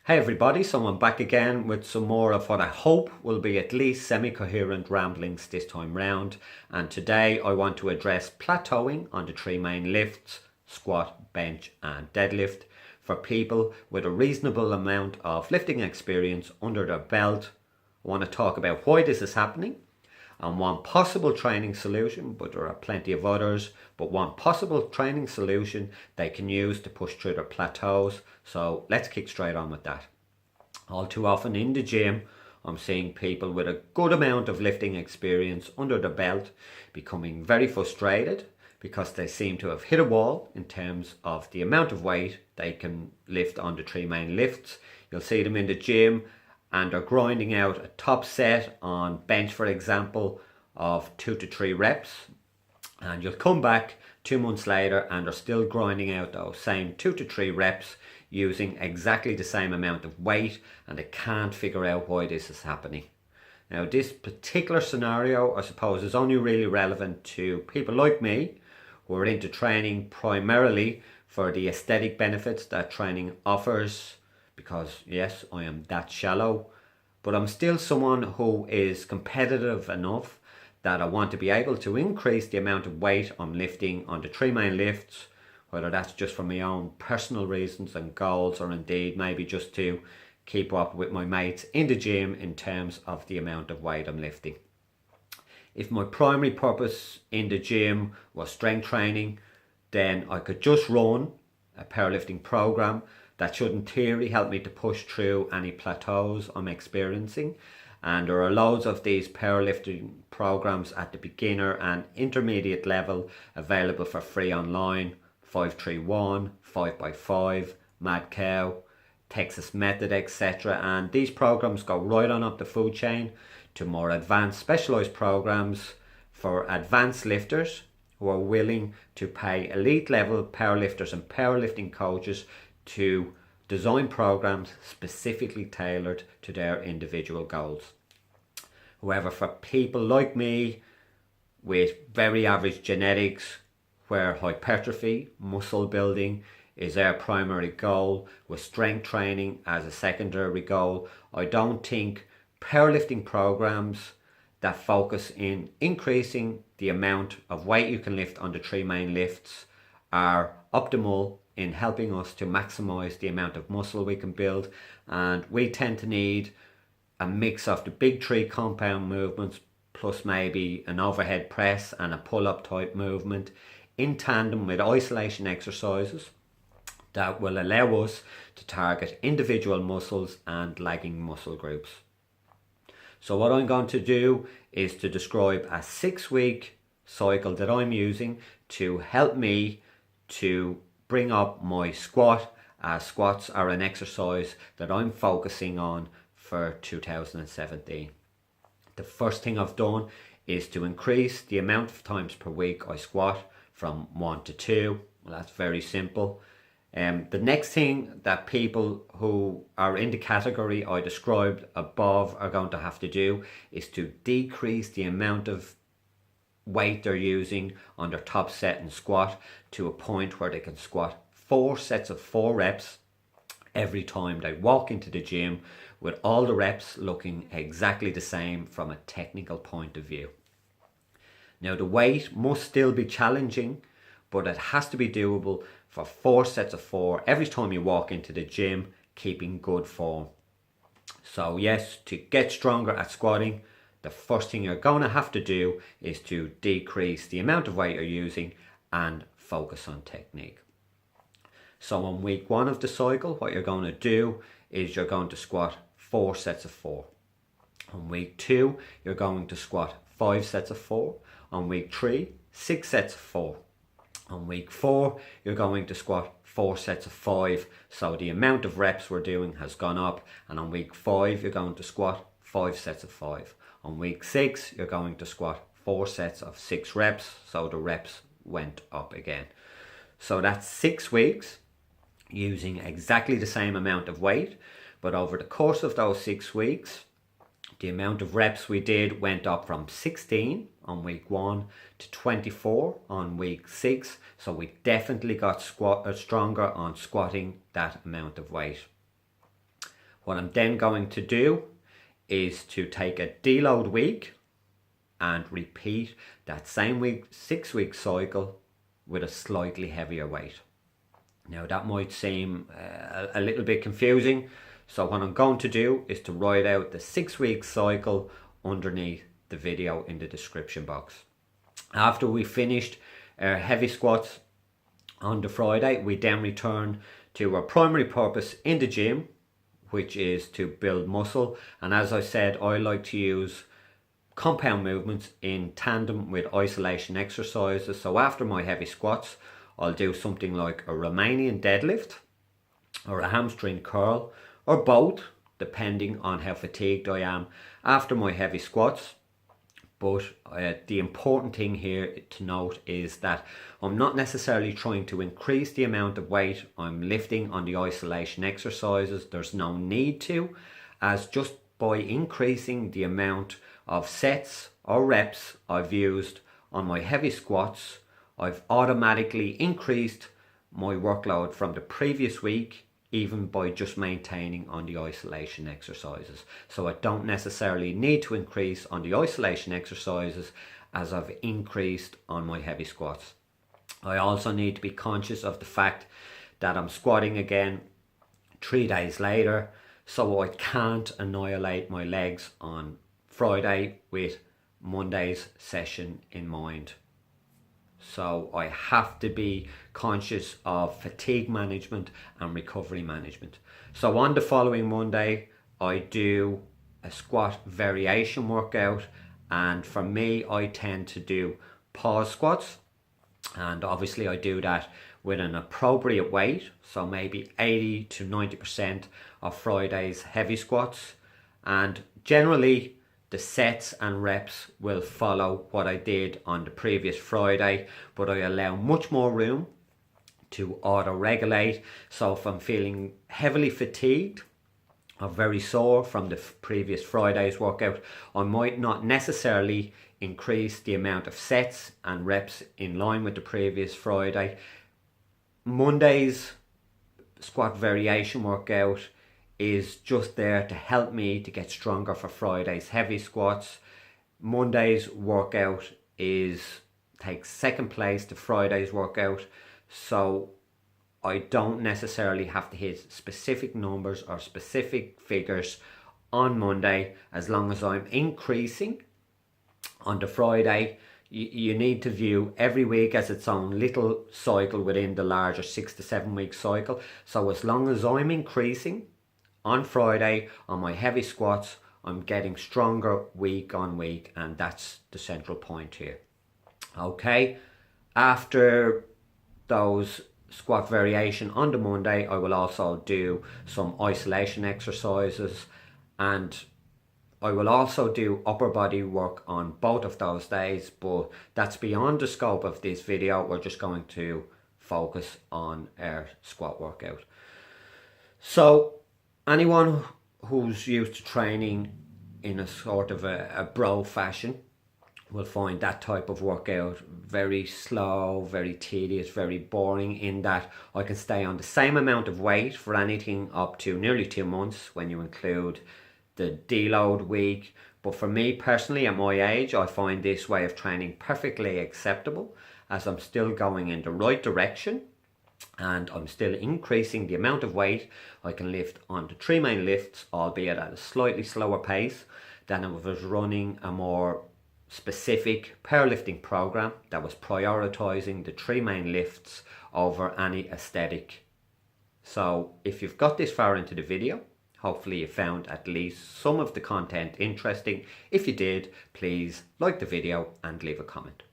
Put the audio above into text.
Hey everybody, so I'm back again with some more of what I hope will be at least semi-coherent ramblings this time round. And today I want to address plateauing on the three main lifts: squat, bench and deadlift, for people with a reasonable amount of lifting experience under their belt. I want to talk about why this is happening and one possible training solution, but there are plenty of others, but one possible training solution they can use to push through their plateaus. So let's kick straight on with that. All too often in the gym, I'm seeing people with a good amount of lifting experience under their belt becoming very frustrated because they seem to have hit a wall in terms of the amount of weight they can lift on the three main lifts. You'll see them in the gym and they're grinding out a top set on bench, for example, of 2 to 3 reps, and you'll come back 2 months later and they're still grinding out those same 2 to 3 reps using exactly the same amount of weight, and they can't figure out why this is happening. Now, this particular scenario, I suppose, is only really relevant to people like me who are into training primarily for the aesthetic benefits that training offers, because yes, I am that shallow, but I'm still someone who is competitive enough that I want to be able to increase the amount of weight I'm lifting on the three main lifts, whether that's just for my own personal reasons and goals, or indeed maybe just to keep up with my mates in the gym in terms of the amount of weight I'm lifting. If my primary purpose in the gym was strength training, then I could just run a powerlifting program that should in theory help me to push through any plateaus I'm experiencing. And there are loads of these powerlifting programs at the beginner and intermediate level available for free online: 531, 5x5, Mad Cow, Texas Method, etc. And these programs go right on up the food chain to more advanced specialized programs for advanced lifters who are willing to pay elite level powerlifters and powerlifting coaches to design programs specifically tailored to their individual goals. However, for people like me with very average genetics, where hypertrophy, muscle building, is our primary goal, with strength training as a secondary goal, I don't think powerlifting programs that focus in increasing the amount of weight you can lift on the three main lifts are optimal in helping us to maximize the amount of muscle we can build. And we tend to need a mix of the big three compound movements plus maybe an overhead press and a pull-up type movement in tandem with isolation exercises that will allow us to target individual muscles and lagging muscle groups. So what I'm going to do is to describe a 6-week cycle that I'm using to help me to bring up my squat, as squats are an exercise that I'm focusing on for 2017. The first thing I've done is to increase the amount of times per week I squat from 1 to 2. Well, that's very simple. The next thing that people who are in the category I described above are going to have to do is to decrease the amount of weight they're using on their top set and squat to a point where they can squat 4 sets of 4 reps every time they walk into the gym, with all the reps looking exactly the same from a technical point of view. Now, the weight must still be challenging, but it has to be doable for 4 sets of 4 every time you walk into the gym, keeping good form. So yes, to get stronger at squatting, the first thing you're going to have to do is to decrease the amount of weight you're using and focus on technique. So on week 1 of the cycle, what you're going to do is you're going to squat 4 sets of 4. On week 2, you're going to squat 5 sets of 4. On week 3, 6 sets of 4. On week 4, you're going to squat 4 sets of 5. So the amount of reps we're doing has gone up. And on week 5, you're going to squat 5 sets of 5. On week 6, you're going to squat 4 sets of 6 reps. So the reps went up again. So that's 6 weeks using exactly the same amount of weight. But over the course of those 6 weeks, the amount of reps we did went up from 16 on week 1 to 24 on week 6. So we definitely got stronger on squatting that amount of weight. What I'm then going to do is to take a deload week and repeat that same week, 6-week cycle with a slightly heavier weight. Now that might seem a little bit confusing, so what I'm going to do is to write out the 6-week cycle underneath the video in the description box. After we finished our heavy squats on the Friday, we then return to our primary purpose in the gym, which is to build muscle. And as I said, I like to use compound movements in tandem with isolation exercises. So after my heavy squats, I'll do something like a Romanian deadlift or a hamstring curl or both, depending on how fatigued I am after my heavy squats. But the important thing here to note is that I'm not necessarily trying to increase the amount of weight I'm lifting on the isolation exercises. There's no need to, as just by increasing the amount of sets or reps I've used on my heavy squats, I've automatically increased my workload from the previous week, even by just maintaining on the isolation exercises. So I don't necessarily need to increase on the isolation exercises as I've increased on my heavy squats. I also need to be conscious of the fact that I'm squatting again 3 days later, so I can't annihilate my legs on Friday with Monday's session in mind. So I have to be conscious of fatigue management and recovery management. So on the following Monday, I do a squat variation workout, and for me, I tend to do pause squats, and obviously I do that with an appropriate weight, so maybe 80 to 90% of Friday's heavy squats, and generally the sets and reps will follow what I did on the previous Friday, but I allow much more room to auto-regulate. So if I'm feeling heavily fatigued or very sore from the previous Friday's workout, I might not necessarily increase the amount of sets and reps in line with the previous Friday. Monday's squat variation workout is just there to help me to get stronger for Friday's heavy squats. Monday's workout takes second place to Friday's workout, so I don't necessarily have to hit specific numbers or specific figures on Monday. As long as I'm increasing on the Friday, you need to view every week as its own little cycle within the larger 6 to 7 week cycle. So as long as I'm increasing on Friday on my heavy squats, I'm getting stronger week on week, and that's the central point here. Okay, after those squat variation on the Monday, I will also do some isolation exercises, and I will also do upper body work on both of those days, but that's beyond the scope of this video. We're just going to focus on our squat workout. So anyone who's used to training in a sort of a bro fashion will find that type of workout very slow, very tedious, very boring, in that I can stay on the same amount of weight for anything up to nearly 2 months when you include the deload week. But for me personally, at my age, I find this way of training perfectly acceptable, as I'm still going in the right direction and I'm still increasing the amount of weight I can lift on the 3 main lifts, albeit at a slightly slower pace than if I was running a more specific powerlifting program that was prioritizing the 3 main lifts over any aesthetic. So if you've got this far into the video, hopefully you found at least some of the content interesting. If you did, please like the video and leave a comment.